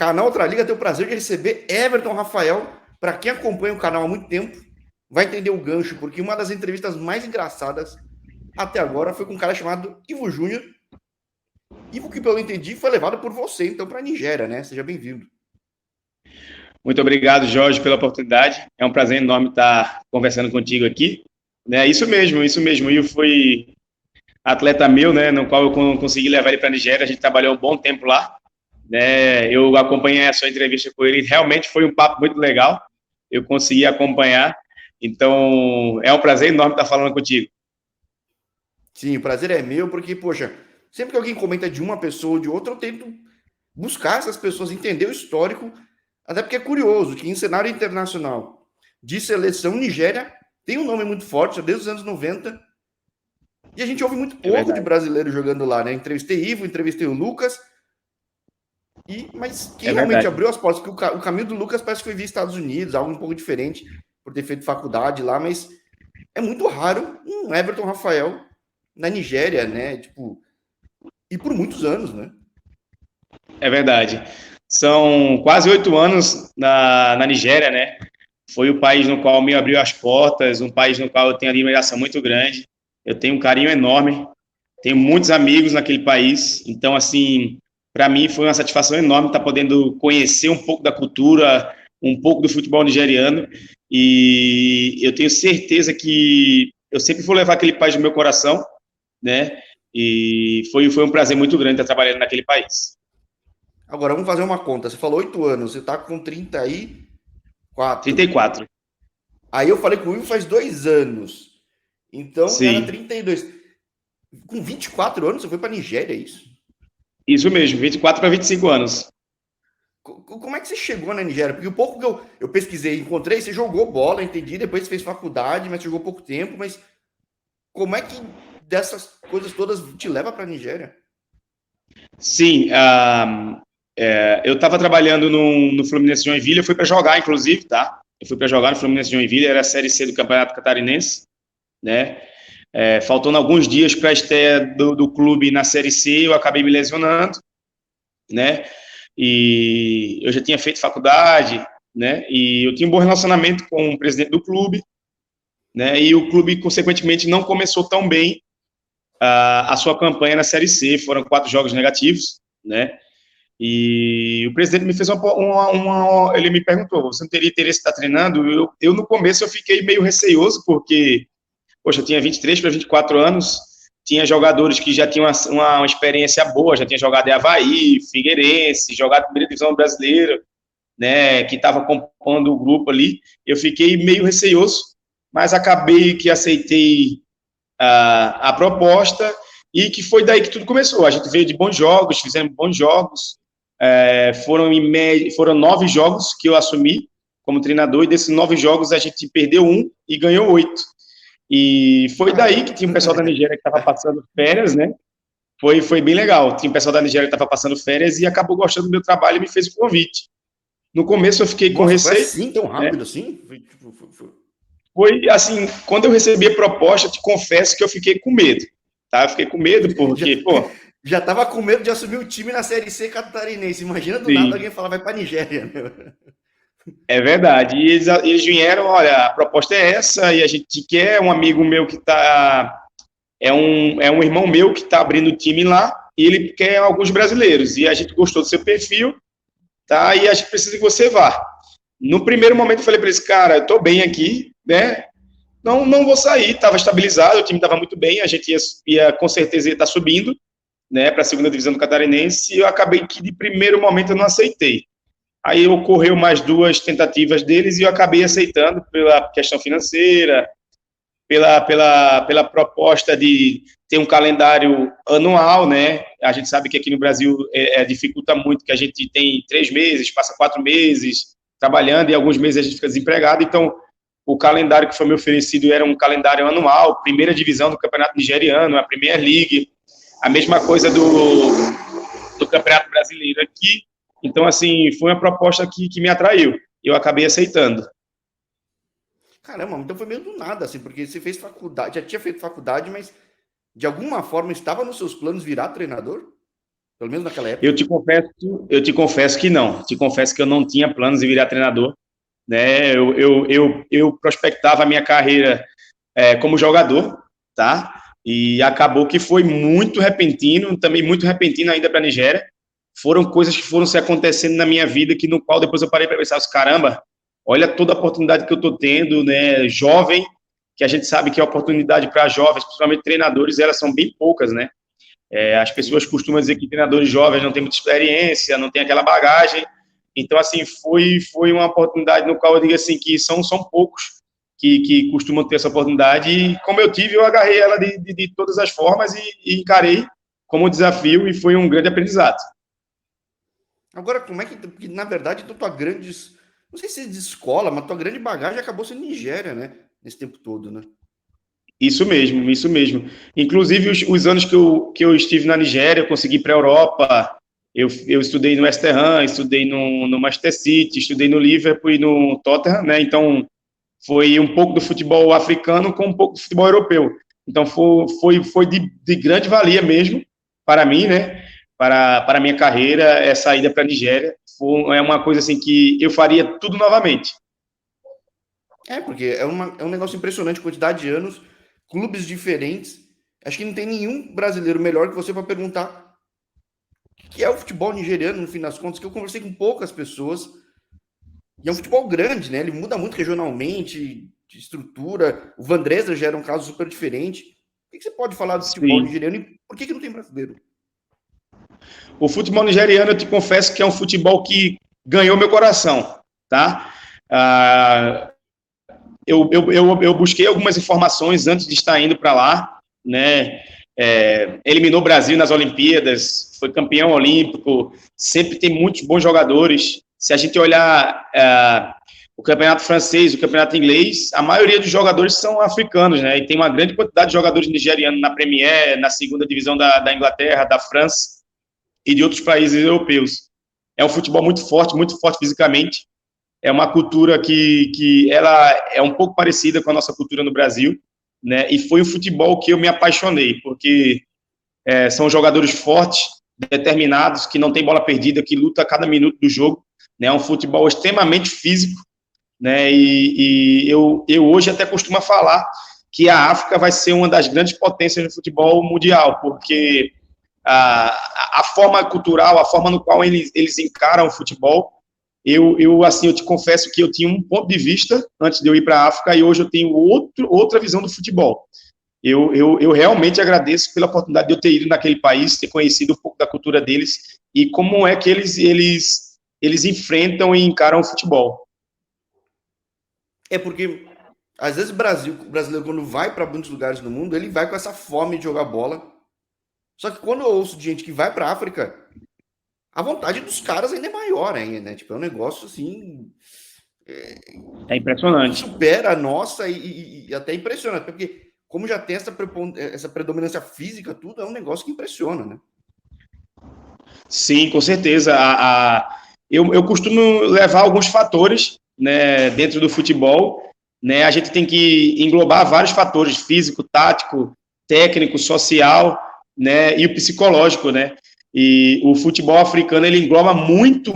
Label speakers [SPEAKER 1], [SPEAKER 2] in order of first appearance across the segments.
[SPEAKER 1] Canal Outra Liga tem o prazer de receber Everton Rafael. Para quem acompanha o canal há muito tempo, vai entender o gancho, porque uma das entrevistas mais engraçadas até agora foi com um cara chamado Ivo Júnior. Ivo, que pelo que eu entendi, foi levado por você, então, para a Nigéria, né? Seja bem-vindo.
[SPEAKER 2] Muito obrigado, Jorge, pela oportunidade. É um prazer enorme estar conversando contigo aqui. Né, isso mesmo, isso mesmo. O Ivo foi atleta meu, né, no qual eu consegui levar ele para a Nigéria. A gente trabalhou um bom tempo lá. Né, eu acompanhei a sua entrevista com ele. Realmente foi um papo muito legal. Eu consegui acompanhar. Então, é um prazer enorme estar falando contigo.
[SPEAKER 1] Sim, o prazer é meu, porque, poxa, sempre que alguém comenta de uma pessoa ou de outra, eu tento buscar essas pessoas, entender o histórico, até porque é curioso que em cenário internacional de seleção, Nigéria tem um nome muito forte, desde os anos 90, e a gente ouve muito
[SPEAKER 2] É
[SPEAKER 1] pouco de
[SPEAKER 2] verdade.
[SPEAKER 1] brasileiro jogando lá, né? Entrevistei Ivo, entrevistei o Lucas, mas quem
[SPEAKER 2] É
[SPEAKER 1] realmente
[SPEAKER 2] verdade.
[SPEAKER 1] abriu as portas, porque o caminho do Lucas parece que foi via Estados Unidos, algo um pouco diferente, por ter feito faculdade lá, mas é muito raro um Everton Rafael na Nigéria, né? Tipo, e por muitos anos, né?
[SPEAKER 2] É verdade. São quase 8 anos na Nigéria, né? Foi o país no qual me abriu as portas, um país no qual eu tenho admiração muito grande. Eu tenho um carinho enorme, tenho muitos amigos naquele país. Então, assim, para mim foi uma satisfação enorme estar podendo conhecer um pouco da cultura, um pouco do futebol nigeriano. E eu tenho certeza que eu sempre vou levar aquele país no meu coração, né? E foi um prazer muito grande estar trabalhando naquele país.
[SPEAKER 1] Agora, vamos fazer uma conta. Você falou 8 anos, você tá com 34.
[SPEAKER 2] 34.
[SPEAKER 1] Aí eu falei com o Will faz 2 anos. Então era
[SPEAKER 2] Sim,
[SPEAKER 1] 32. Com 24 anos, você foi para Nigéria, é isso?
[SPEAKER 2] isso mesmo, 24 para 25 anos.
[SPEAKER 1] Como é que você chegou na Nigéria? Porque o pouco que eu pesquisei e encontrei, você jogou bola, entendi. Depois você fez faculdade, mas jogou pouco tempo. Mas como é que dessas coisas todas te leva para a Nigéria?
[SPEAKER 2] Sim, eu estava trabalhando no Fluminense de Joinville, eu fui para jogar, inclusive, tá? Eu fui para jogar no Fluminense de Joinville, era a Série C do Campeonato Catarinense, né? Faltando alguns dias para a estreia do clube na Série C, eu acabei me lesionando, né? E eu já tinha feito faculdade, né? E eu tinha um bom relacionamento com o presidente do clube, né? E o clube, consequentemente, não começou tão bem a sua campanha na Série C, foram 4 jogos negativos, né? E o presidente me fez ele me perguntou, você não teria interesse de estar treinando? Eu no começo eu fiquei meio receioso, porque, poxa, eu tinha 23 para 24 anos, tinha jogadores que já tinham uma experiência boa, já tinha jogado em Avaí, Figueirense, jogado primeira divisão brasileira, né, que estava compondo o grupo ali, eu fiquei meio receioso, mas acabei que aceitei a proposta, e que foi daí que tudo começou. A gente veio de bons jogos, fizemos bons jogos, foram 9 jogos que eu assumi como treinador, e desses 9 jogos a gente perdeu um e ganhou 8. E foi daí que
[SPEAKER 1] Caramba!
[SPEAKER 2] tinha um pessoal da Nigéria que estava passando férias, né? Foi bem legal. Tinha um pessoal da Nigéria que estava passando férias e acabou gostando do meu trabalho e me fez o convite. No começo eu fiquei com
[SPEAKER 1] Nossa, foi
[SPEAKER 2] receio,
[SPEAKER 1] assim, tão
[SPEAKER 2] né?
[SPEAKER 1] rápido assim? Foi, tipo,
[SPEAKER 2] Foi assim, quando eu recebi a proposta, te confesso que eu fiquei com medo, tá? Eu fiquei com medo
[SPEAKER 1] já,
[SPEAKER 2] porque, pô,
[SPEAKER 1] já tava com medo de assumir o time na Série C catarinense. Imagina do nada
[SPEAKER 2] sim,
[SPEAKER 1] alguém falar, vai para Nigéria. Né?
[SPEAKER 2] é verdade. E eles vieram, olha, a proposta é essa e a gente quer um amigo meu que tá, é um irmão meu que está abrindo o time lá e ele quer alguns brasileiros e a gente gostou do seu perfil, tá? E a gente precisa que você vá. No primeiro momento eu falei para eles, cara, eu tô bem aqui, né? Não vou sair, estava estabilizado, o time estava muito bem, a gente ia com certeza estar subindo, né, para a segunda divisão do Catarinense, e eu acabei que de primeiro momento eu não aceitei. Aí ocorreu mais 2 tentativas deles e eu acabei aceitando pela questão financeira, pela proposta de ter um calendário anual, né? A gente sabe que aqui no Brasil dificulta muito, que a gente tem 3 meses, passa 4 meses trabalhando e alguns meses a gente fica desempregado. Então, o calendário que foi me oferecido era um calendário anual, primeira divisão do Campeonato Nigeriano, a Premier League, a mesma coisa do Campeonato Brasileiro aqui. Então, assim, foi uma proposta que me atraiu. Eu acabei aceitando.
[SPEAKER 1] Caramba, então foi meio do nada, assim, porque você fez faculdade, já tinha feito faculdade, mas de alguma forma estava nos seus planos virar treinador? Pelo menos naquela época.
[SPEAKER 2] Eu te confesso que não. Te confesso que eu não tinha planos de virar treinador, né? Eu prospectava a minha carreira como jogador, tá? E acabou que foi muito repentino, também muito repentino ainda para a Nigéria. Foram coisas que foram se acontecendo na minha vida que no qual depois eu parei para pensar, caramba, olha toda a oportunidade que eu estou tendo, né? Jovem, que a gente sabe que a oportunidade para jovens, principalmente treinadores, elas são bem poucas, né? As pessoas
[SPEAKER 1] Sim.
[SPEAKER 2] costumam dizer que treinadores jovens não têm muita experiência, não tem aquela bagagem. Então, assim, foi uma oportunidade no qual eu digo assim que são poucos que costumam ter essa oportunidade. E como eu tive, eu agarrei ela de todas as formas e encarei como um desafio e foi um grande aprendizado.
[SPEAKER 1] Agora, como é que. Porque, na verdade, tua grande. Não sei se é de escola, mas tua grande bagagem acabou sendo Nigéria, né? Nesse tempo todo, né?
[SPEAKER 2] Isso mesmo, isso mesmo. Inclusive, os anos que eu estive na Nigéria, eu consegui ir para a Europa. Eu estudei no West Ham, estudei no Manchester City, estudei no Liverpool e no Tottenham, né? Então, foi um pouco do futebol africano com um pouco do futebol europeu. Então, foi de grande valia mesmo para mim, né? Para a minha carreira, essa ida para a Nigéria. É uma coisa assim que eu faria tudo novamente.
[SPEAKER 1] Porque é um negócio impressionante, quantidade de anos, clubes diferentes. Acho que não tem nenhum brasileiro melhor que você para perguntar o que é o futebol nigeriano, no fim das contas, que eu conversei com poucas pessoas. E é um futebol grande, né? Ele muda muito regionalmente, de estrutura. O Vandresa já era um caso super diferente. O que você pode falar do futebol
[SPEAKER 2] Sim.
[SPEAKER 1] nigeriano e por que não tem brasileiro?
[SPEAKER 2] O futebol nigeriano, eu te confesso que é um futebol que ganhou meu coração, tá? Ah, eu busquei algumas informações antes de estar indo para lá, né? Eliminou o Brasil nas Olimpíadas, foi campeão olímpico, sempre tem muitos bons jogadores. Se a gente olhar o campeonato francês, o campeonato inglês, a maioria dos jogadores são africanos, né? E tem uma grande quantidade de jogadores nigerianos na Premier, na segunda divisão da Inglaterra, da França e de outros países europeus. É um futebol muito forte fisicamente. É uma cultura que ela é um pouco parecida com a nossa cultura no Brasil, né? E foi o futebol que eu me apaixonei, porque são jogadores fortes, determinados, que não tem bola perdida, que luta a cada minuto do jogo, né? É um futebol extremamente físico, né? E eu hoje até costumo falar que a África vai ser uma das grandes potências do futebol mundial, porque a forma cultural, a forma no qual eles encaram o futebol, assim, eu te confesso que eu tinha um ponto de vista antes de eu ir para a África e hoje eu tenho outra visão do futebol. Eu realmente agradeço pela oportunidade de eu ter ido naquele país, ter conhecido um pouco da cultura deles e como é que eles enfrentam e encaram o futebol.
[SPEAKER 1] Porque às vezes o brasileiro, quando vai para muitos lugares do mundo, ele vai com essa fome de jogar bola. Só que quando eu ouço de gente que vai para a África, a vontade dos caras ainda é maior ainda, né? Tipo, é um negócio assim.
[SPEAKER 2] É impressionante.
[SPEAKER 1] Supera a nossa e até impressiona, porque como já tem essa predominância física, tudo é um negócio que impressiona, né?
[SPEAKER 2] Sim, com certeza. Eu costumo levar alguns fatores, né, dentro do futebol. Né, a gente tem que englobar vários fatores: físico, tático, técnico, social, né, e o psicológico, né? E o futebol africano ele engloba muito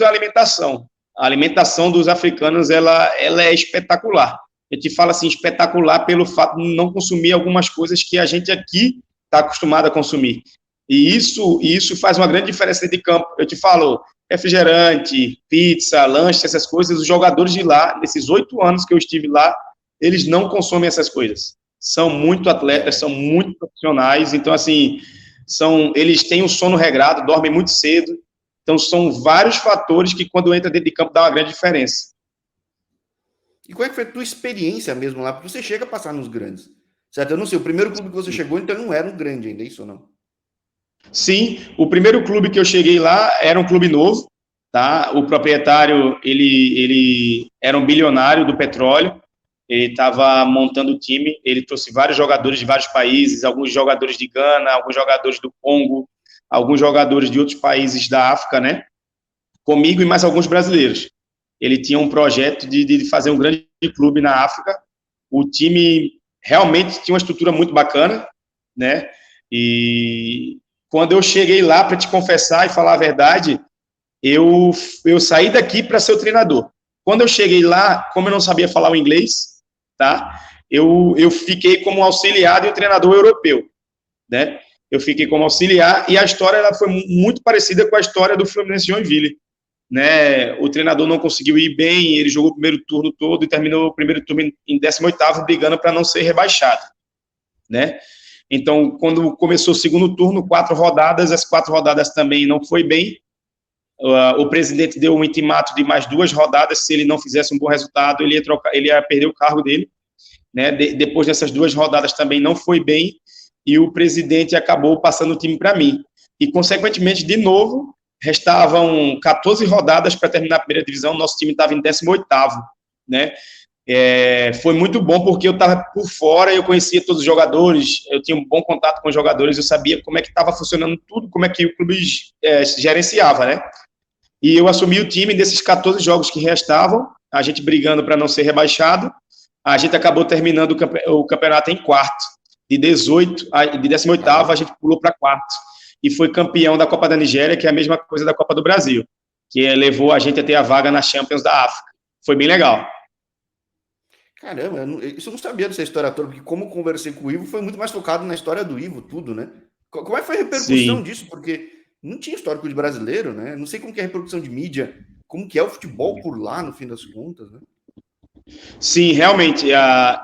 [SPEAKER 2] a alimentação. A alimentação dos africanos ela é espetacular. A gente fala assim espetacular pelo fato de não consumir algumas coisas que a gente aqui está acostumado a consumir. E isso faz uma grande diferença de campo. Eu te falo, refrigerante, pizza, lanche, essas coisas, os jogadores de lá, nesses 8 anos que eu estive lá, eles não consomem essas coisas. São muito atletas, são muito profissionais, então, assim, eles têm um sono regrado, dormem muito cedo, então são vários fatores que, quando entra dentro de campo, dá uma grande diferença.
[SPEAKER 1] E qual é que foi a tua experiência mesmo lá? Porque você chega a passar nos grandes, certo? Eu não sei, o primeiro clube que você chegou, então não era um grande ainda, é isso ou não?
[SPEAKER 2] Sim, o primeiro clube que eu cheguei lá era um clube novo, tá? O proprietário, ele era um bilionário do petróleo, ele estava montando o time, ele trouxe vários jogadores de vários países, alguns jogadores de Gana, alguns jogadores do Congo, alguns jogadores de outros países da África, né? Comigo e mais alguns brasileiros. Ele tinha um projeto de fazer um grande clube na África. O time realmente tinha uma estrutura muito bacana, né? E quando eu cheguei lá, para te confessar e falar a verdade, eu saí daqui para ser o treinador. Quando eu cheguei lá, como eu não sabia falar o inglês, tá? Eu fiquei como auxiliar de um treinador europeu, né? Eu fiquei como auxiliar e a história ela foi muito parecida com a história do Fluminense Joinville, né? O treinador não conseguiu ir bem, ele jogou o primeiro turno todo e terminou o primeiro turno em 18º, brigando para não ser rebaixado, né? Então, quando começou o segundo turno, 4 rodadas, as 4 rodadas também não foi bem. O presidente deu um intimato de mais 2 rodadas, se ele não fizesse um bom resultado, ele ia perder o cargo dele, né? Depois dessas 2 rodadas também não foi bem, e o presidente acabou passando o time para mim. E, consequentemente, de novo, restavam 14 rodadas para terminar a primeira divisão, nosso time estava em 18º, né? Foi muito bom porque eu estava por fora, eu conhecia todos os jogadores, eu tinha um bom contato com os jogadores, eu sabia como é que estava funcionando tudo, como é que o clube gerenciava, né? E eu assumi o time desses 14 jogos que restavam, a gente brigando para não ser rebaixado, a gente acabou terminando o campeonato em quarto, de 18º a gente pulou para quarto, e foi campeão da Copa da Nigéria, que é a mesma coisa da Copa do Brasil, que levou a gente a ter a vaga na Champions da África. Foi bem legal.
[SPEAKER 1] Caramba, isso eu não sabia dessa história toda, porque como eu conversei com o Ivo, foi muito mais focado na história do Ivo, tudo, né? Como é que foi a repercussão
[SPEAKER 2] Sim.
[SPEAKER 1] disso? Porque não tinha histórico de brasileiro, né? Não sei como que é a repercussão de mídia, como que é o futebol por lá, no fim das contas, né?
[SPEAKER 2] Sim, realmente,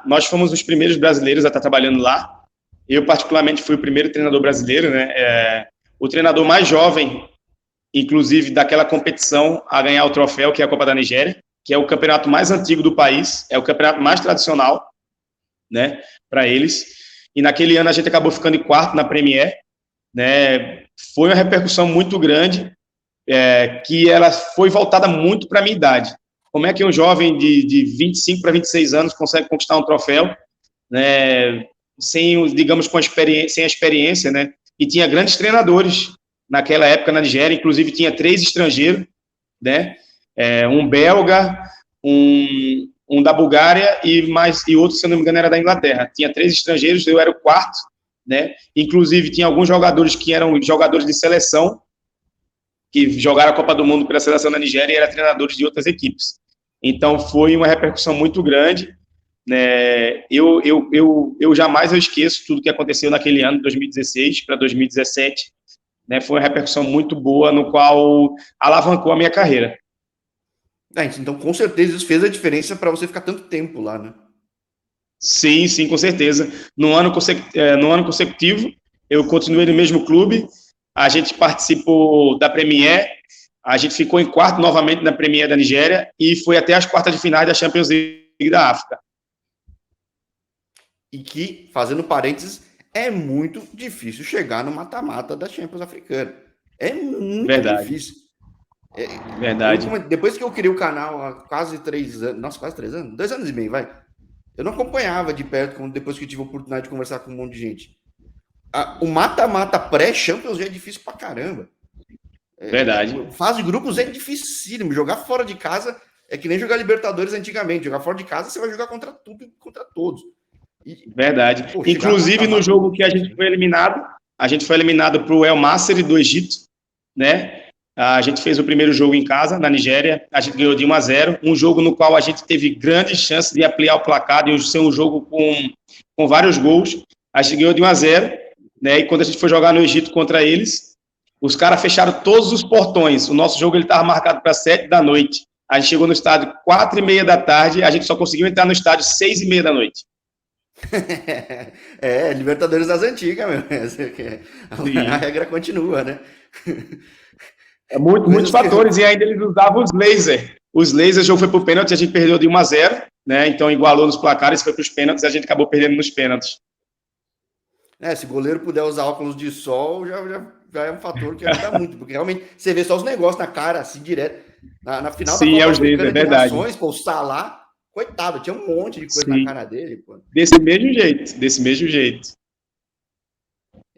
[SPEAKER 2] nós fomos os primeiros brasileiros a estar trabalhando lá. Eu, particularmente, fui o primeiro treinador brasileiro, né? O treinador mais jovem, inclusive, daquela competição a ganhar o troféu, que é a Copa da Nigéria, que é o campeonato mais antigo do país, é o campeonato mais tradicional, né, para eles. E naquele ano a gente acabou ficando em quarto na Premier, né? Foi uma repercussão muito grande, que ela foi voltada muito para a minha idade. Como é que um jovem de 25 para 26 anos consegue conquistar um troféu, né, digamos, sem a experiência, né? E tinha grandes treinadores naquela época na Nigéria, inclusive tinha 3 estrangeiros, né? Um belga, um da Bulgária e outro, se eu não me engano, era da Inglaterra. Tinha 3 estrangeiros, eu era o quarto, né? Inclusive tinha alguns jogadores que eram jogadores de seleção, que jogaram a Copa do Mundo pela seleção da Nigéria e eram treinadores de outras equipes. Então foi uma repercussão muito grande, né? Eu jamais esqueço tudo que aconteceu naquele ano, 2016 para 2017, né? Foi uma repercussão muito boa, no qual alavancou a minha carreira.
[SPEAKER 1] Então, com certeza, isso fez a diferença para você ficar tanto tempo lá, né?
[SPEAKER 2] Sim, com certeza. No ano consecutivo, eu continuei no mesmo clube, a gente participou da Premier, a gente ficou em quarto novamente na Premier da Nigéria e foi até as quartas de finais da Champions League da África.
[SPEAKER 1] E que, fazendo parênteses, é muito difícil chegar no mata-mata da Champions africana. É muito difícil.
[SPEAKER 2] Verdade.
[SPEAKER 1] Depois que eu criei o canal há quase 3 anos, nossa, quase 3 anos? 2 anos e meio, vai. Eu não acompanhava de perto, depois que eu tive a oportunidade de conversar com um monte de gente. O mata-mata pré-Champions já é difícil pra caramba.
[SPEAKER 2] Verdade.
[SPEAKER 1] Fase de grupos é dificílimo. Jogar fora de casa é que nem jogar Libertadores antigamente. Jogar fora de casa, você vai jogar contra tudo e contra todos.
[SPEAKER 2] Verdade. Inclusive, no jogo que a gente foi eliminado para o El Masry do Egito, né? A gente fez o primeiro jogo em casa, na Nigéria, a gente ganhou de 1-0, um jogo no qual a gente teve grandes chances de ampliar o placar, de ser um jogo com vários gols. A gente ganhou de 1-0, né? E quando a gente foi jogar no Egito contra eles, os caras fecharam todos os portões. O nosso jogo estava marcado para 7 da noite. A gente chegou no estádio 4h30 da tarde, a gente só conseguiu entrar no estádio 6h30 da noite.
[SPEAKER 1] Libertadores das antigas, meu. A regra continua, né?
[SPEAKER 2] Muitos fatores, e ainda eles usavam os lasers. Os lasers, o jogo foi para o pênalti, a gente perdeu de 1-0, né? Então igualou nos placares, foi para os pênaltis, e a gente acabou perdendo nos pênaltis.
[SPEAKER 1] Se o goleiro puder usar óculos de sol, já é um fator que ajuda muito, porque realmente você vê só os negócios na cara, assim, direto. Na final
[SPEAKER 2] da Copa Africana de Nações,
[SPEAKER 1] pô, o Salah, coitado, tinha um monte de coisa na cara dele, pô.
[SPEAKER 2] Desse mesmo jeito.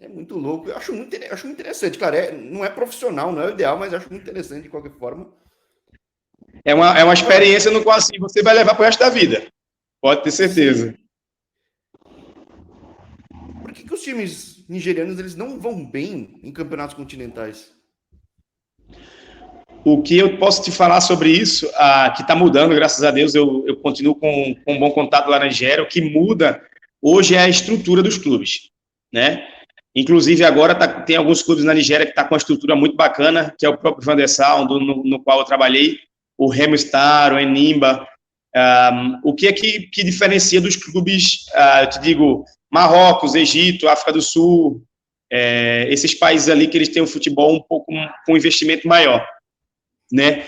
[SPEAKER 1] É muito louco, eu acho muito interessante. Claro, não é profissional, não é o ideal, mas acho muito interessante de qualquer forma.
[SPEAKER 2] É uma experiência no qual assim, você vai levar para o resto da vida. Pode ter certeza.
[SPEAKER 1] por que os times nigerianos eles não vão bem em campeonatos continentais?
[SPEAKER 2] O que eu posso te falar sobre isso, que está mudando, graças a Deus, eu continuo com um bom contato lá na Nigéria. O que muda hoje é a estrutura dos clubes, né? Inclusive, agora tem alguns clubes na Nigéria que estão com uma estrutura muito bacana, que é o próprio Van der Sar, no qual eu trabalhei, o Remo Star, o Enimba. O que é que diferencia dos clubes, eu te digo, Marrocos, Egito, África do Sul, esses países ali que eles têm um futebol um pouco com um investimento maior, né?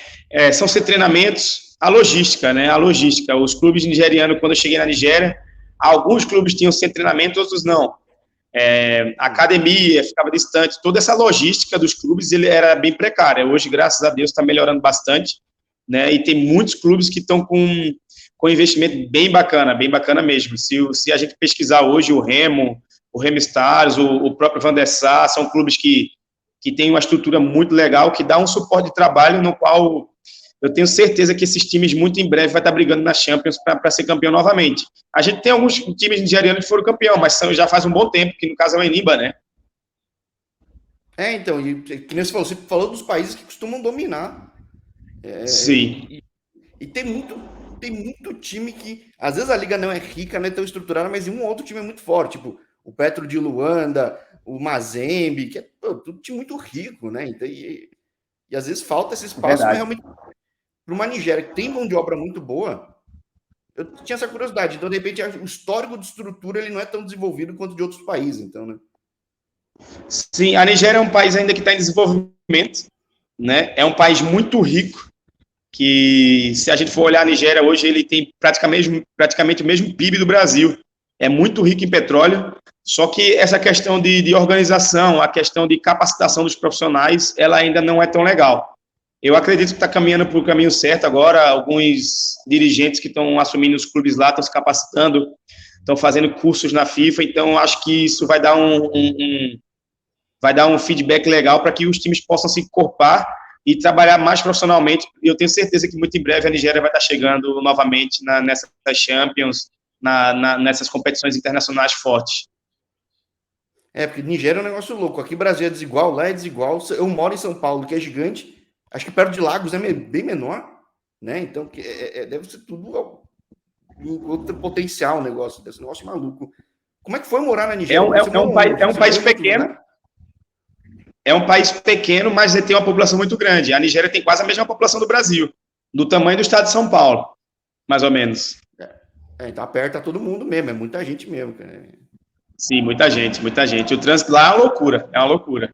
[SPEAKER 2] São ser treinamentos, a logística, né? A logística. Os clubes nigerianos, quando eu cheguei na Nigéria, alguns clubes tinham sem treinamento, outros não. A academia ficava distante, toda essa logística dos clubes ele era bem precária. Hoje, graças a Deus, está melhorando bastante, né? E tem muitos clubes que estão com investimento bem bacana mesmo. Se a gente pesquisar hoje o Remo Stars, o próprio Van der Sar, são clubes que têm uma estrutura muito legal, que dá um suporte de trabalho no qual eu tenho certeza que esses times muito em breve vai estar brigando na Champions para ser campeão novamente. A gente tem alguns times nigerianos que foram campeão, mas já faz um bom tempo, que no caso é o Enimba, né?
[SPEAKER 1] Então, que nem você falou dos países que costumam dominar.
[SPEAKER 2] Sim.
[SPEAKER 1] E tem muito time que, às vezes a liga não é rica, não é tão estruturada, mas um ou outro time é muito forte, tipo o Petro de Luanda, o Mazembe, que é tudo time muito rico, né? Então, e às vezes falta esse espaço, mas realmente para uma Nigéria que tem mão de obra muito boa, eu tinha essa curiosidade. Então, de repente, o histórico de estrutura ele não é tão desenvolvido quanto de outros países, então, né?
[SPEAKER 2] Sim, a Nigéria é um país ainda que está em desenvolvimento, né? É um país muito rico, que se a gente for olhar a Nigéria hoje, ele tem praticamente o mesmo PIB do Brasil. É muito rico em petróleo, só que essa questão de organização, a questão de capacitação dos profissionais, ela ainda não é tão legal. Eu acredito que está caminhando para o caminho certo agora. Alguns dirigentes que estão assumindo os clubes lá estão se capacitando, estão fazendo cursos na FIFA, então acho que isso vai dar um feedback legal para que os times possam se encorpar e trabalhar mais profissionalmente. Eu tenho certeza que muito em breve a Nigéria vai estar chegando novamente nessas Champions, nessas competições internacionais fortes.
[SPEAKER 1] Porque Nigéria é um negócio louco. Aqui Brasil é desigual, lá é desigual. Eu moro em São Paulo, que é gigante. Acho que perto de Lagos é bem menor, né? Então, deve ser tudo outro potencial o negócio, desse negócio maluco. Como é que foi morar na Nigéria?
[SPEAKER 2] É um país pequeno. Né? É um país pequeno, mas tem uma população muito grande. A Nigéria tem quase a mesma população do Brasil, do tamanho do estado de São Paulo, mais ou menos.
[SPEAKER 1] Então aperta todo mundo mesmo, é muita gente mesmo. Cara.
[SPEAKER 2] Sim, muita gente. O trânsito lá é uma loucura.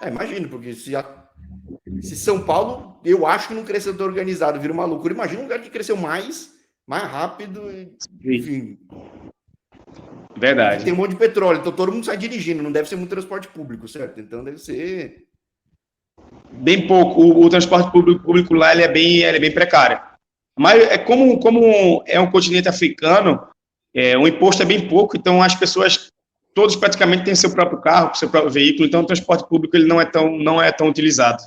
[SPEAKER 1] Imagino, porque se São Paulo, eu acho que não cresceu tão organizado, vira uma loucura. Imagina um lugar que cresceu mais rápido, enfim.
[SPEAKER 2] Verdade.
[SPEAKER 1] Tem um monte de petróleo, então todo mundo sai dirigindo, não deve ser muito transporte público, certo? Então deve ser...
[SPEAKER 2] Bem pouco. O transporte público lá ele é bem precário. Mas como é um continente africano, o imposto é bem pouco, então as pessoas, todos praticamente têm seu próprio carro, seu próprio veículo, então o transporte público ele não é tão utilizado.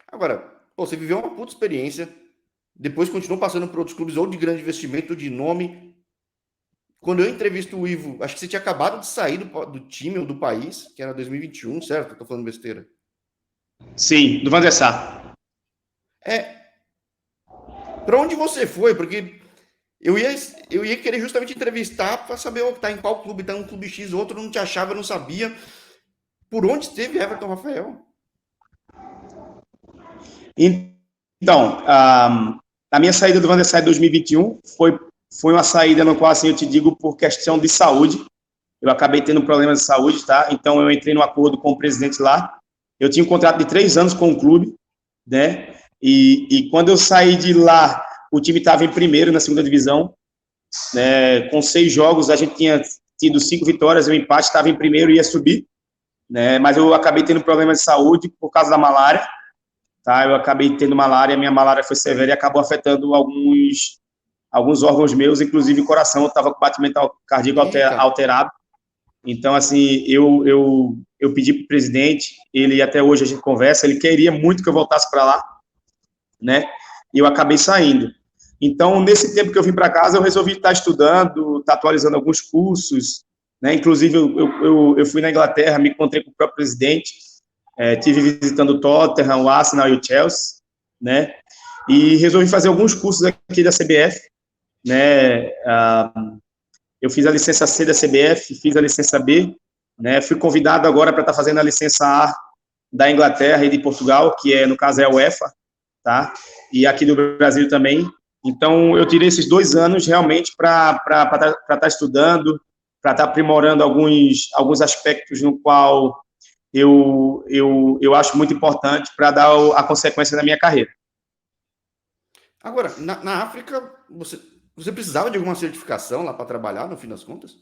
[SPEAKER 1] Agora, você viveu uma puta experiência, depois continuou passando por outros clubes ou de grande investimento, ou de nome. Quando eu entrevisto o Ivo, acho que você tinha acabado de sair do time ou do país, que era 2021, certo? Eu tô falando besteira.
[SPEAKER 2] Sim, do Van der Sar.
[SPEAKER 1] Para onde você foi? Porque eu ia querer justamente entrevistar para saber tá em qual clube, tá um clube X, outro não te achava, não sabia. Por onde esteve Everton Rafael?
[SPEAKER 2] Então, a minha saída do Van der Sar em 2021 foi uma saída no qual, assim, eu te digo, por questão de saúde. Eu acabei tendo problemas de saúde, tá? Então, eu entrei no acordo com o presidente lá. Eu tinha um contrato de 3 anos com o clube, né? E quando eu saí de lá, o time estava em primeiro na segunda divisão, né? Com 6 jogos, a gente tinha tido 5 vitórias, o empate estava em primeiro e ia subir, né? Mas eu acabei tendo problemas de saúde por causa da malária, tá? Eu acabei tendo malária, minha malária foi severa e acabou afetando alguns órgãos meus, inclusive o coração, eu estava com batimento cardíaco alterado. Então, assim, eu pedi para o presidente, ele até hoje a gente conversa, ele queria muito que eu voltasse para lá, né? E eu acabei saindo. Então, nesse tempo que eu vim para casa, eu resolvi estar estudando, estar atualizando alguns cursos, né? Inclusive, eu fui na Inglaterra, me encontrei com o próprio presidente, tive visitando o Tottenham, o Arsenal e o Chelsea, né? E resolvi fazer alguns cursos aqui da CBF, né? Eu fiz a licença C da CBF, fiz a licença B, né? Fui convidado agora para estar fazendo a licença A da Inglaterra e de Portugal, que no caso é a UEFA, tá? E aqui do Brasil também. Então, eu tirei esses 2 anos realmente para estar estudando, para estar aprimorando alguns aspectos no qual eu acho muito importante para dar a consequência da minha carreira.
[SPEAKER 1] Agora, na África, você precisava de alguma certificação lá para trabalhar, no fim das contas?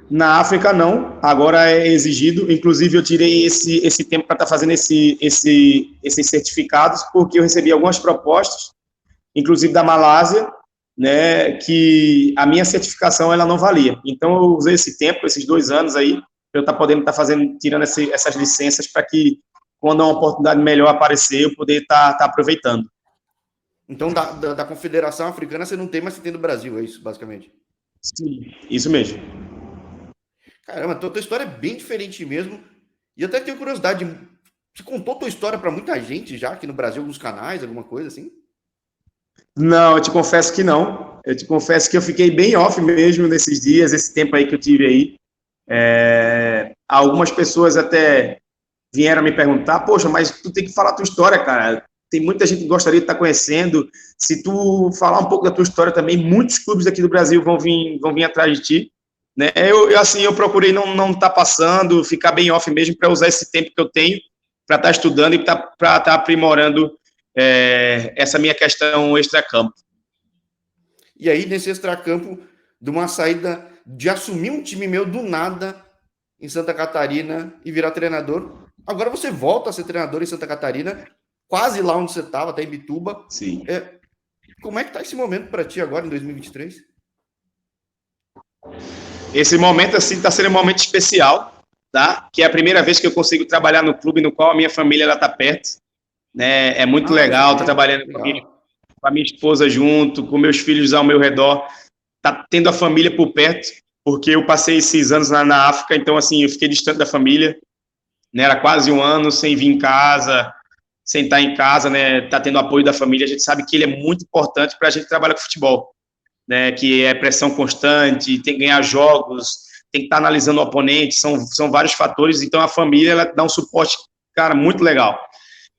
[SPEAKER 2] Na África, não. Agora é exigido. Inclusive, eu tirei esse tempo para estar fazendo esses certificados, porque eu recebi algumas propostas, inclusive da Malásia, né, que a minha certificação ela não valia. Então, eu usei esse tempo, esses 2 anos aí, para eu estar podendo estar tirando essas licenças para que, quando uma oportunidade melhor aparecer, eu poder estar aproveitando.
[SPEAKER 1] Então, da Confederação Africana você não tem, mas você tem do Brasil, é isso, basicamente?
[SPEAKER 2] Sim, isso mesmo.
[SPEAKER 1] Caramba, tua história é bem diferente mesmo. E eu até tenho curiosidade, você contou tua história para muita gente já aqui no Brasil, alguns canais, alguma coisa assim?
[SPEAKER 2] Não, eu te confesso que não. Eu te confesso que eu fiquei bem off mesmo nesses dias, esse tempo aí que eu tive aí. Algumas pessoas até vieram me perguntar, poxa, mas tu tem que falar a tua história, cara. Tem muita gente que gostaria de estar conhecendo. Se tu falar um pouco da tua história também, muitos clubes aqui do Brasil vão vir atrás de ti. Né? Eu procurei não estar passando, ficar bem off mesmo para usar esse tempo que eu tenho para estar estudando e para estar aprimorando essa minha questão extracampo.
[SPEAKER 1] E aí, nesse extracampo, de uma saída, de assumir um time meu do nada em Santa Catarina e virar treinador. Agora você volta a ser treinador em Santa Catarina, quase lá onde você estava, até em Bituba.
[SPEAKER 2] Sim.
[SPEAKER 1] Como é que está esse momento para ti agora, em 2023?
[SPEAKER 2] Esse momento, assim, está sendo um momento especial, tá? Que é a primeira vez que eu consigo trabalhar no clube no qual a minha família está perto. Né? É muito legal estar trabalhando com a minha esposa junto, com meus filhos ao meu redor, tá tendo a família por perto, porque eu passei esses anos na África, então, assim, eu fiquei distante da família, né? Era quase 1 ano sem vir em casa, sem estar em casa, né? Tá tendo apoio da família, a gente sabe que ele é muito importante para a gente trabalhar com futebol, né? Que é pressão constante, tem que ganhar jogos, tem que estar analisando o oponente, são vários fatores, então a família, ela dá um suporte, cara, muito legal.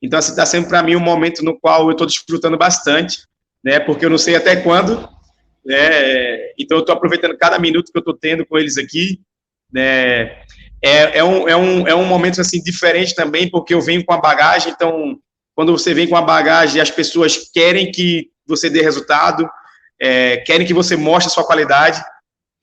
[SPEAKER 2] Então, assim, está sendo para mim um momento no qual eu estou desfrutando bastante, né? Porque eu não sei até quando, né? Então, eu estou aproveitando cada minuto que eu estou tendo com eles aqui, né? É um momento assim diferente também, porque eu venho com a bagagem. Então, quando você vem com a bagagem, as pessoas querem que você dê resultado, querem que você mostre a sua qualidade.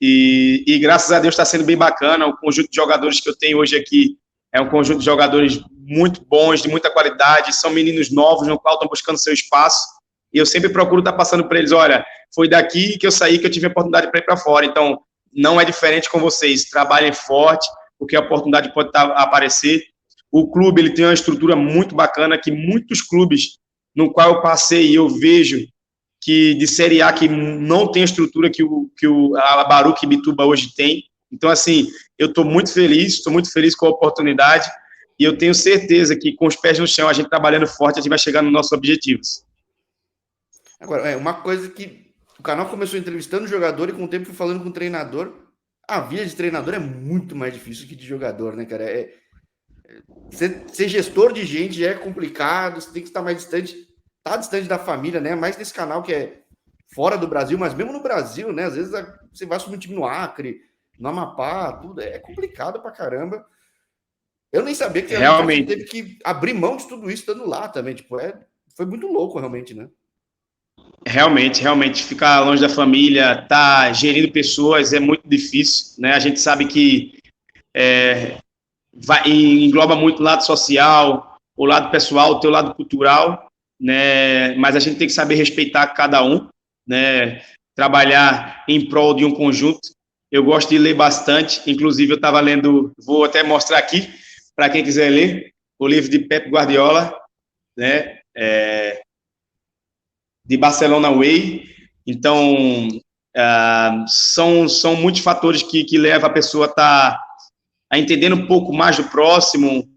[SPEAKER 2] E graças a Deus está sendo bem bacana. O conjunto de jogadores que eu tenho hoje aqui é um conjunto de jogadores muito bons, de muita qualidade, são meninos novos no qual estão buscando seu espaço, e eu sempre procuro estar passando para eles, olha, foi daqui que eu saí, que eu tive a oportunidade para ir para fora, então não é diferente com vocês, trabalhem forte, porque a oportunidade pode aparecer. O clube, ele tem uma estrutura muito bacana, que muitos clubes no qual eu passei, eu vejo que de Série A que não tem a estrutura que a Baruch Bituba hoje tem. Então, assim, eu estou muito feliz com a oportunidade, e eu tenho certeza que com os pés no chão, a gente trabalhando forte, a gente vai chegar nos nossos objetivos.
[SPEAKER 1] Agora, uma coisa que o canal começou entrevistando o jogador e com o tempo foi falando com o treinador. A vida de treinador é muito mais difícil que de jogador, né, cara? Ser gestor de gente é complicado, você tem que estar mais distante, tá distante da família, né? Mais nesse canal que é fora do Brasil, mas mesmo no Brasil, né? Às vezes você vai subir um time no Acre, no Amapá, tudo é complicado pra caramba. Eu nem sabia que
[SPEAKER 2] realmente
[SPEAKER 1] teve que abrir mão de tudo isso estando lá também. Tipo, foi muito louco, realmente, né?
[SPEAKER 2] Realmente, ficar longe da família, tá gerindo pessoas é muito difícil, né? A gente sabe que engloba muito o lado social, o lado pessoal, o teu lado cultural, né? Mas a gente tem que saber respeitar cada um, né? Trabalhar em prol de um conjunto. Eu gosto de ler bastante, inclusive eu estava lendo, vou até mostrar aqui, para quem quiser ler, o livro de Pep Guardiola, né? de Barcelona Way. Então, são muitos fatores que levam a pessoa a entender um pouco mais do próximo.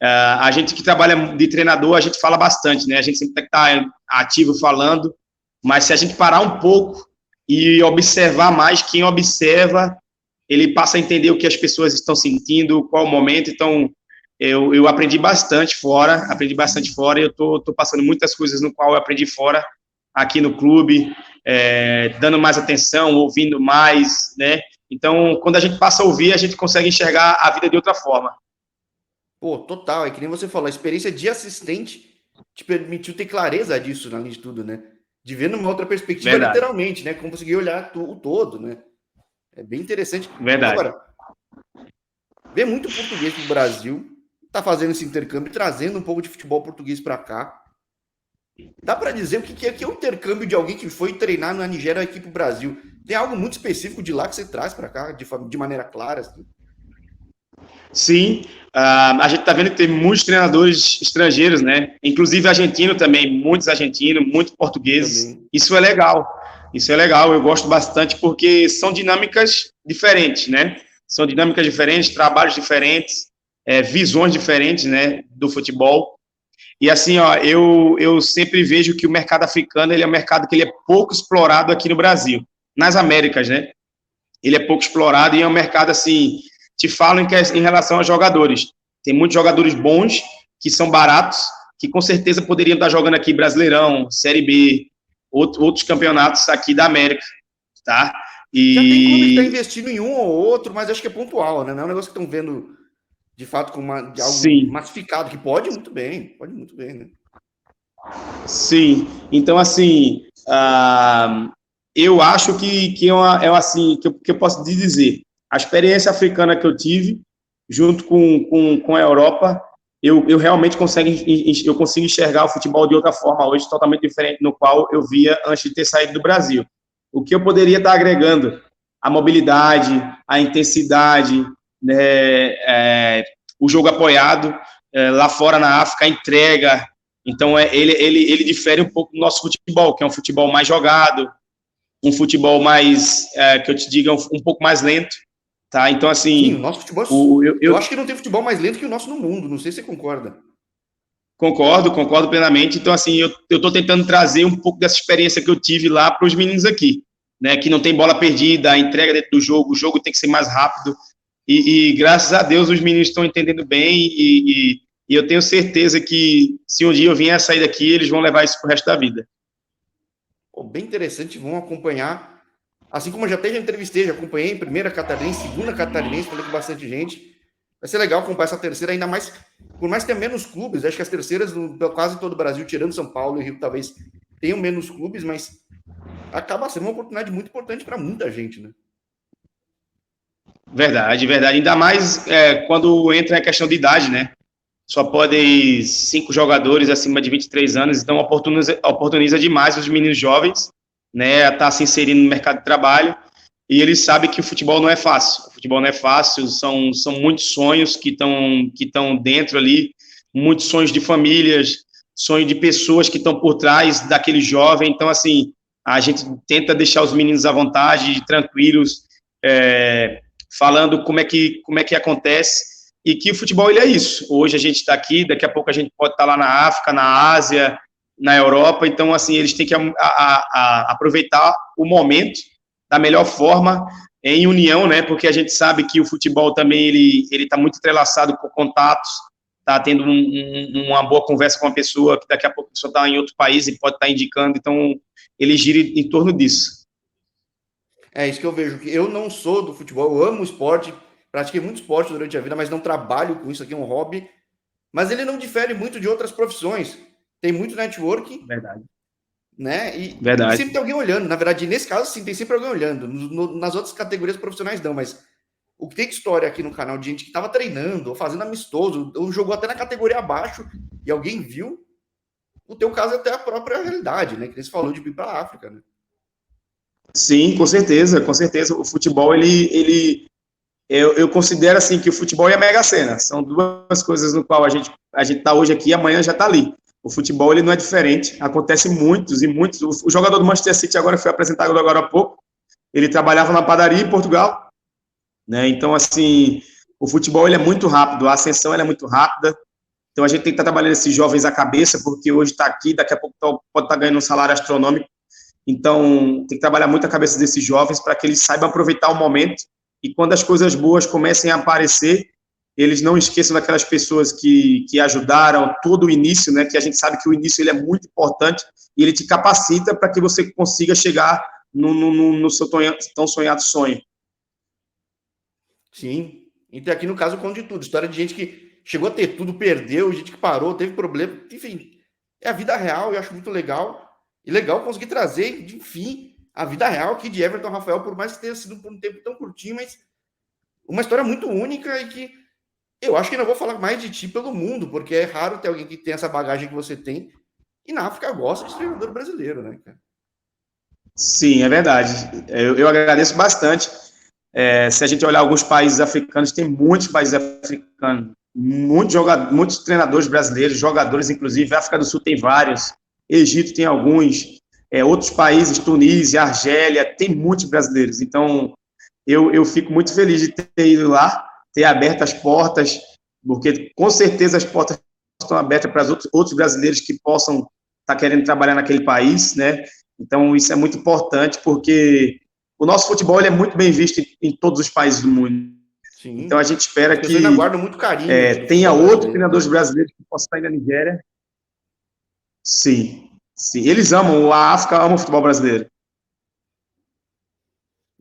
[SPEAKER 2] A gente que trabalha de treinador, a gente fala bastante, né? A gente sempre tem que estar ativo falando, mas se a gente parar um pouco e observar mais, quem observa, ele passa a entender o que as pessoas estão sentindo, qual o momento. Então, eu aprendi bastante fora, e eu tô passando muitas coisas no qual eu aprendi fora, aqui no clube, dando mais atenção, ouvindo mais, né? Então, quando a gente passa a ouvir, a gente consegue enxergar a vida de outra forma.
[SPEAKER 1] Pô, total, é que nem você falou, a experiência de assistente te permitiu ter clareza disso, além de tudo, né? De ver numa outra perspectiva,
[SPEAKER 2] Verdade.
[SPEAKER 1] literalmente, né? Conseguir olhar o todo, né? É bem interessante.
[SPEAKER 2] Verdade.
[SPEAKER 1] Agora, vê muito português pro Brasil, tá fazendo esse intercâmbio, trazendo um pouco de futebol português para cá. Dá para dizer o que é o intercâmbio de alguém que foi treinar na Nigéria aqui pro Brasil? Tem algo muito específico de lá que você traz para cá, de maneira clara? Assim?
[SPEAKER 2] Sim, a gente está vendo que tem muitos treinadores estrangeiros, né? Inclusive argentino também, muitos argentinos, muitos portugueses. Também. Isso é legal, eu gosto bastante porque são dinâmicas diferentes, né? São dinâmicas diferentes, trabalhos diferentes, visões diferentes, né, do futebol. E assim, ó, eu sempre vejo que o mercado africano, ele é um mercado que ele é pouco explorado aqui no Brasil, nas Américas, né? Ele é pouco explorado e é um mercado, assim, te falo em relação aos jogadores. Tem muitos jogadores bons, que são baratos, que com certeza poderiam estar jogando aqui Brasileirão, Série B, outros campeonatos aqui da América, tá?
[SPEAKER 1] Já tem clube que está investindo em um ou outro, mas acho que é pontual, né? Não é um negócio que estão vendo de fato com de algo
[SPEAKER 2] Sim.
[SPEAKER 1] massificado, que pode muito bem, né?
[SPEAKER 2] Sim, então assim, eu acho que assim, que eu posso dizer, a experiência africana que eu tive, junto com a Europa, eu realmente consigo enxergar o futebol de outra forma hoje, totalmente diferente no qual eu via antes de ter saído do Brasil. O que eu poderia estar agregando? A mobilidade, a intensidade, né, o jogo apoiado, lá fora na África, a entrega. Então, ele difere um pouco do nosso futebol, que é um futebol mais jogado, um futebol mais, que eu te diga, um pouco mais lento, tá? Então, assim...
[SPEAKER 1] Sim, o nosso futebol... eu acho que não tem futebol mais lento que o nosso no mundo, não sei se você concorda.
[SPEAKER 2] Concordo plenamente. Então, assim, eu estou tentando trazer um pouco dessa experiência que eu tive lá para os meninos aqui, né? Que não tem bola perdida, a entrega dentro do jogo, o jogo tem que ser mais rápido. E graças a Deus, os meninos estão entendendo bem e eu tenho certeza que se um dia eu vier a sair daqui, eles vão levar isso pro resto da vida.
[SPEAKER 1] Pô, bem interessante, vão acompanhar. Assim como eu já entrevistei, já acompanhei primeira catarinense, segunda catarinense, falei com bastante gente. Vai ser legal acompanhar essa terceira, ainda mais, por mais que tenha menos clubes, acho que as terceiras, quase todo o Brasil, tirando São Paulo e Rio, talvez tenham menos clubes, mas acaba sendo uma oportunidade muito importante para muita gente, né?
[SPEAKER 2] Verdade. Ainda mais quando entra a questão de idade, né? Só podem 5 jogadores acima de 23 anos, então oportuniza demais os meninos jovens, né, a estar se inserindo no mercado de trabalho, e eles sabem que o futebol não é fácil. O futebol não é fácil, são muitos sonhos que estão dentro ali, muitos sonhos de famílias, sonhos de pessoas que estão por trás daquele jovem. Então, assim, a gente tenta deixar os meninos à vontade, tranquilos, falando como é que acontece, e que o futebol ele é isso. Hoje a gente está aqui, daqui a pouco a gente pode estar lá na África, na Ásia, na Europa. Então, assim, eles têm que aproveitar o momento da melhor forma, em união, né? Porque a gente sabe que o futebol também ele está muito entrelaçado com contatos, está tendo uma boa conversa com uma pessoa que daqui a pouco a pessoa está em outro país e pode estar indicando. Então, ele gira em torno disso.
[SPEAKER 1] É isso que eu vejo. Que eu não sou do futebol, eu amo esporte, pratiquei muito esporte durante a vida, mas não trabalho com isso, aqui é um hobby. Mas ele não difere muito de outras profissões. Tem muito network.
[SPEAKER 2] Verdade.
[SPEAKER 1] Né? E
[SPEAKER 2] Verdade.
[SPEAKER 1] sempre tem alguém olhando. Na verdade, nesse caso, sim, tem sempre alguém olhando. Nas outras categorias profissionais, não. Mas o que tem de história aqui no canal de gente que estava treinando, ou fazendo amistoso, ou jogou até na categoria abaixo e alguém viu, o teu caso é até a própria realidade, né? Que você falou de vir para a África, né?
[SPEAKER 2] Sim, com certeza. O futebol, eu considero assim que o futebol e a Mega Sena são duas coisas no qual a gente está hoje aqui e amanhã já está ali. O futebol ele não é diferente, acontece muitos e muitos. O jogador do Manchester City agora foi apresentado agora há pouco. Ele trabalhava na padaria em Portugal, né? Então, assim, o futebol ele é muito rápido, a ascensão ela é muito rápida. Então, a gente tem que estar trabalhando esses jovens à cabeça, porque hoje está aqui, daqui a pouco pode estar ganhando um salário astronômico. Então, tem que trabalhar muito a cabeça desses jovens para que eles saibam aproveitar o momento e quando as coisas boas comecem a aparecer, eles não esqueçam daquelas pessoas que ajudaram todo o início, né? Que a gente sabe que o início ele é muito importante e ele te capacita para que você consiga chegar no seu tão sonhado sonho.
[SPEAKER 1] Sim. E aqui no caso, conta de tudo. História de gente que chegou a ter tudo, perdeu, gente que parou, teve problema. Enfim, é a vida real, eu acho muito legal. E legal conseguir trazer, enfim, a vida real aqui de Everton Rafael, por mais que tenha sido por um tempo tão curtinho, mas uma história muito única e que eu acho que não vou falar mais de ti pelo mundo, porque é raro ter alguém que tem essa bagagem que você tem. E na África gosta de treinador brasileiro, né, cara?
[SPEAKER 2] Sim, é verdade. Eu agradeço bastante. Se a gente olhar alguns países africanos, tem muitos países africanos, muitos treinadores brasileiros, jogadores, inclusive, a África do Sul tem vários, Egito tem alguns, outros países, Tunísia, Argélia, tem muitos brasileiros. Então, eu fico muito feliz de ter ido lá, ter aberto as portas, porque com certeza as portas estão abertas para outros brasileiros que possam estar querendo trabalhar naquele país, né? Então, isso é muito importante, porque o nosso futebol ele é muito bem visto em todos os países do mundo. Sim. Então, a gente espera que
[SPEAKER 1] ainda guardam muito carinho,
[SPEAKER 2] tenha outros treinadores brasileiros que possam estar aí na Nigéria. Sim, sim. Eles amam, a África ama o futebol brasileiro.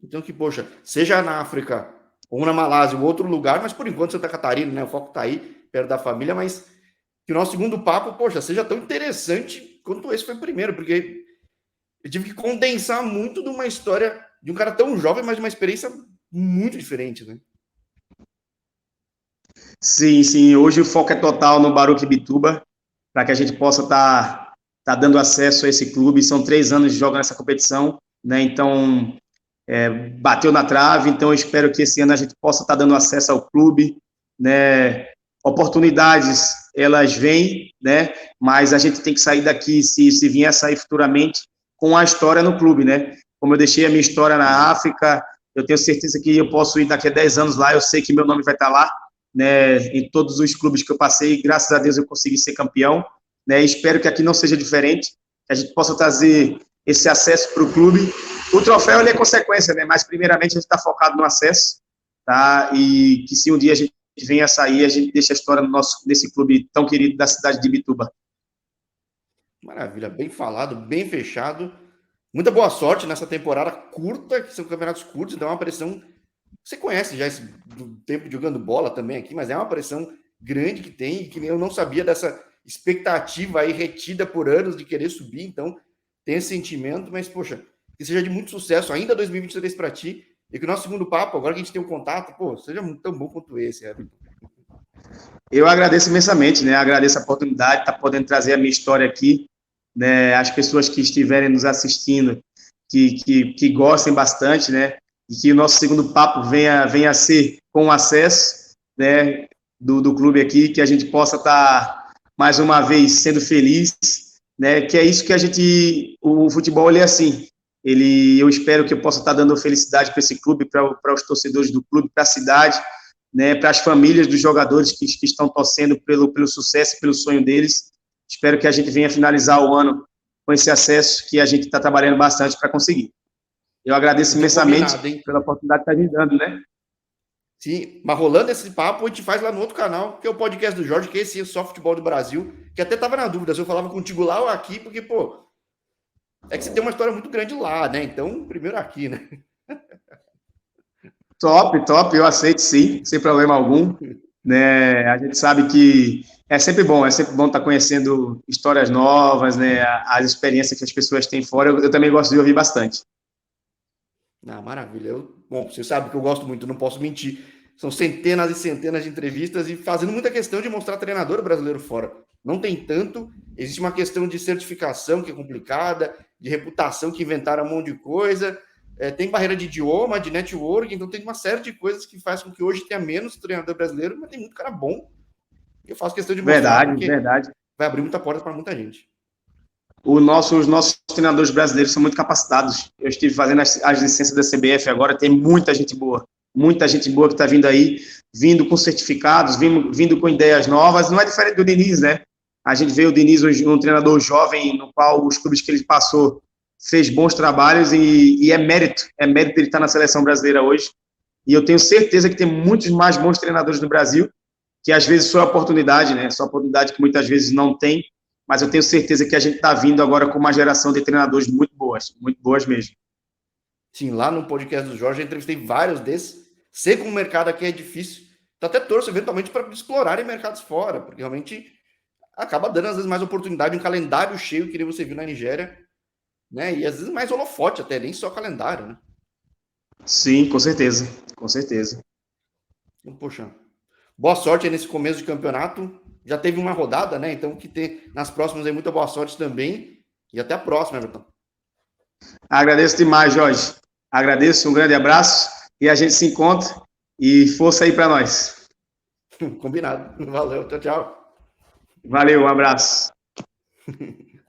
[SPEAKER 1] Então, que, poxa, seja na África ou na Malásia ou outro lugar, mas por enquanto Santa Catarina, né? O foco tá aí, perto da família, mas que o nosso segundo papo, poxa, seja tão interessante quanto esse foi o primeiro, porque eu tive que condensar muito de uma história de um cara tão jovem, mas de uma experiência muito diferente, né?
[SPEAKER 2] Sim, sim. Hoje o foco é total no Baruch Bituba, para que a gente possa estar dando acesso a esse clube. São 3 anos de jogo nessa competição, né? Então, bateu na trave. Então, eu espero que esse ano a gente possa estar dando acesso ao clube, né? Oportunidades, elas vêm, né? Mas a gente tem que sair daqui, se vier a sair futuramente, com a história no clube, né? Como eu deixei a minha história na África, eu tenho certeza que eu posso ir daqui a 10 anos lá, eu sei que meu nome vai estar lá, né? Em todos os clubes que eu passei, graças a Deus eu consegui ser campeão, né? Espero que aqui não seja diferente, que a gente possa trazer esse acesso para o clube. O troféu ele é consequência, né? Mas primeiramente a gente está focado no acesso, tá? E que se um dia a gente venha a sair, a gente deixa a história desse clube tão querido da cidade de Bituba.
[SPEAKER 1] Maravilha, bem falado, bem fechado. Muita boa sorte nessa temporada curta, que são campeonatos curtos, então é uma pressão. Você conhece já esse do tempo jogando bola também aqui, mas é uma pressão grande que tem, e que eu não sabia dessa expectativa aí retida por anos de querer subir, então tem esse sentimento, mas poxa, que seja de muito sucesso ainda 2023 para ti, e que o nosso segundo papo, agora que a gente tem um contato, pô, seja tão bom quanto esse, Everton.
[SPEAKER 2] Eu agradeço imensamente, né? Agradeço a oportunidade de estar podendo trazer a minha história aqui, né? As pessoas que estiverem nos assistindo, que gostem bastante, né? E que o nosso segundo papo venha a ser com acesso, né? Do clube aqui, que a gente possa estar mais uma vez sendo feliz, né? Que é isso que o futebol ele é assim. Eu espero que eu possa estar dando felicidade para esse clube, para os torcedores do clube, para a cidade, né, para as famílias dos jogadores que estão torcendo pelo sucesso e pelo sonho deles. Espero que a gente venha finalizar o ano com esse acesso que a gente está trabalhando bastante para conseguir. Eu agradeço imensamente pela oportunidade que está me dando, né?
[SPEAKER 1] Sim, mas rolando esse papo, a gente faz lá no outro canal, que é o podcast do Jorge, que é esse Só Futebol do Brasil, que até tava na dúvida se eu falava contigo lá ou aqui, porque, pô, é que você tem uma história muito grande lá, né? Então, primeiro aqui, né?
[SPEAKER 2] Top, eu aceito sim, sem problema algum. Né? A gente sabe que é sempre bom estar conhecendo histórias novas, né? As experiências que as pessoas têm fora, eu também gosto de ouvir bastante.
[SPEAKER 1] Ah, maravilha. Bom, você sabe que eu gosto muito, não posso mentir. São centenas e centenas de entrevistas e fazendo muita questão de mostrar treinador brasileiro fora. Não tem tanto, existe uma questão de certificação que é complicada, de reputação que inventaram um monte de coisa, tem barreira de idioma, de network, então tem uma série de coisas que faz com que hoje tenha menos treinador brasileiro, mas tem muito cara bom. Eu faço questão de mostrar.
[SPEAKER 2] Verdade.
[SPEAKER 1] vai abrir muita porta para muita gente.
[SPEAKER 2] Os nossos treinadores brasileiros são muito capacitados. Eu estive fazendo as licenças da CBF agora, tem muita gente boa que está vindo aí, vindo com certificados, vindo com ideias novas. Não é diferente do Diniz, né? A gente vê o Diniz, um treinador jovem, no qual os clubes que ele passou fez bons trabalhos e é mérito ele estar na seleção brasileira hoje. E eu tenho certeza que tem muitos mais bons treinadores no Brasil, que às vezes só é oportunidade, né? Só oportunidade que muitas vezes não tem, mas eu tenho certeza que a gente está vindo agora com uma geração de treinadores muito boas mesmo.
[SPEAKER 1] Sim, lá no podcast do Jorge eu entrevistei vários desses. Sei como o mercado aqui é difícil. Então até torço eventualmente para explorarem mercados fora, porque realmente acaba dando às vezes mais oportunidade, um calendário cheio, que nem você viu na Nigéria, né? E às vezes mais holofote até, nem só calendário, né?
[SPEAKER 2] Sim, com certeza, com certeza.
[SPEAKER 1] Então, poxa, boa sorte aí nesse começo de campeonato. Já teve uma rodada, né? Então que ter nas próximas aí muita boa sorte também. E até a próxima, Everton.
[SPEAKER 2] Agradeço demais, Jorge. Agradeço, um grande abraço e a gente se encontra e força aí para nós.
[SPEAKER 1] Combinado. Valeu, tchau, tchau.
[SPEAKER 2] Valeu, um abraço.